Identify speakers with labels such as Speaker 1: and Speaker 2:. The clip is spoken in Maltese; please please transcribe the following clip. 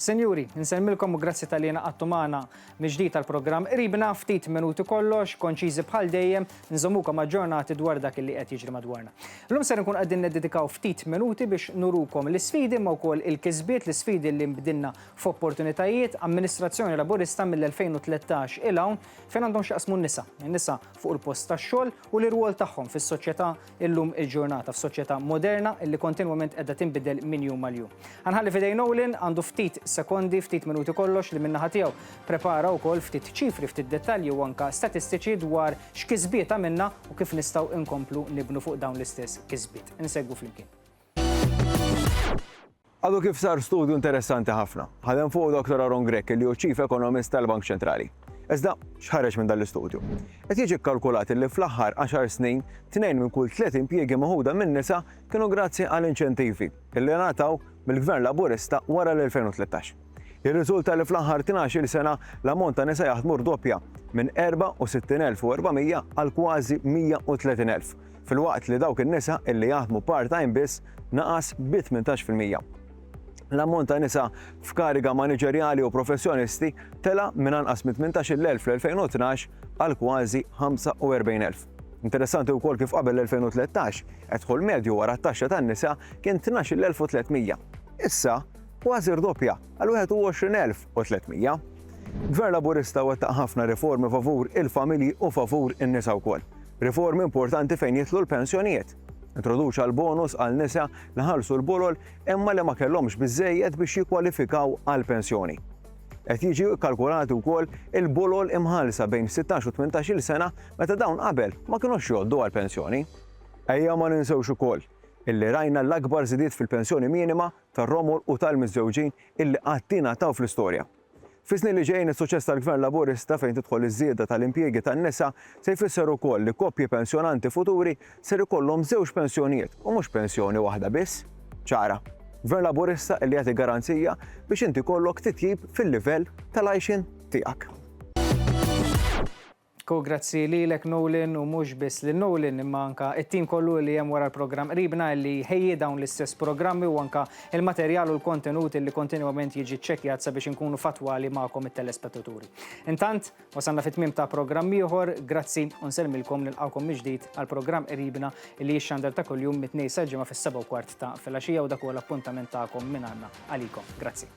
Speaker 1: Senjuri, nsemmilkom u grazzi tal-jena għattu maħna miġdijt tal-program Qribna ftit minuti kollox, konċiżi bħal dejjem, nżommukom aġġornati dwar dak li qed jiġri madwarna. L-lum ser nkun qegħdin neddedikaw ftit minuti biex nurukom l-isfidi ma wkoll il-kisbiet, l-isfidi li mbdilna f'opportunitajiet, amministrazzjoni laburista mill-2013 il hawn fejn għandhom x'aqsmu n-nisa. In-nisa fuq il-post tax-xogħol u l-irwol tagħhom fis-soċjetà illum il-ġurnata, f'soċjetà moderna illi kontinwament qiegħda tinbidel minn jum mal jum. Ħanħalli fidej Nolin għandu ftit sekondi, ftit minuti kollox li minnaħa tiegħu prepara wkoll ftit ċifri, ftit dettalji u anke statistiċi dwar x'kisbiet għamilna u kif nistgħu inkomplu nibnu fuq dawn l-istess kisbiet. Insegwu flimkien.
Speaker 2: Għadu kif sar studju interessanti ħafna. Ħadem fuq Dr. Aaron Grech li hu Chief Economist tal-Bank Ċentrali. Iżda x'ħareġ minn dan l-istudju? Qed jiġi kkalkulat li fl-aħħar 10 snin 2 minn kull 3 impjiegi maħuda minn nisa kienu grazzi għal inċentivi illi ngħataw mill-Gvern Laburista wara l-2013. Ir-riżulta li fl-aħħar 12-il sena l-ammont ta' nisa jaħdmu rdoppja minn 64,400 għal kważi 130,000, fil-waqt li dawk in-nisa illi jaħdmu part-time biss naqas bi 18%. L-ammont ta' nisa f'kariga maniġerjali u professjonisti tela minn anqas minn 18,000 fl-2012 għal kważi 45,000. Interessanti wkoll kif qabel l-2013 għedħol medju wara t-taxxa tan-nisa kien 12,300. Issa kważi rdoppja għal 21,300. Gvern Laburista wettaq ħafna riformi favur il-familji u favur in-nisa wkoll. Riformi importanti fejn jitlu l-pensjonijiet. Introduċa l-bonus għal nisa li ħallsu l-bolol imma li ma kellhomx biżżejjed biex jikkwalifikaw għal pensjoni. Qed jiġi kalkulati wkoll il-bolol imħallsa bejn 16 u 18-il sena meta dawn qabel ma kinux jgħoddu għal pensjoni. Ejja ma ninsewx ukoll illi rajna l-akbar żidiet fil-pensjoni minima tar-romol u tal-miżżewġin illi qatt tingħataw fl-istorja. Fis-snin li ġejjin is-suċċess tal-Gvern Laburista fejn tidħol iż-żieda tal-impjiegi tan-nisa se jfisser ukoll li koppji pensjonanti futuri ser ikollhom żewġ pensjonijiet u mhux pensjoni waħda biss. Ċara, Gvern Laburista li jagħti garanzija biex inti kollok titjib fil-livell tal-għajxin tiegħek.
Speaker 1: Grazzi lilek Nolin u mhux biss lil Nolin imma anke it-tim kollu li hemm wara l-programm Qribna li ħejji dawn l-istess programmi u anke il-materjal u l-kontenut li kontinwament jiġi ċċekkjat sabiex inkunu fatwali magħkom it-telespettaturi. Intant wasalna fit-tmiem ta' programm ieħor, grazzi u nsellmilkom nilqgħukom mill-ġdid għall-programm Qribna li jixxandar ta' kuljum mit-tnejn sa' ġimgħa fis-7:15 ta' filgħaxija u dak huwa l-appuntament tagħkom minn għandna għalikom. Grazzi.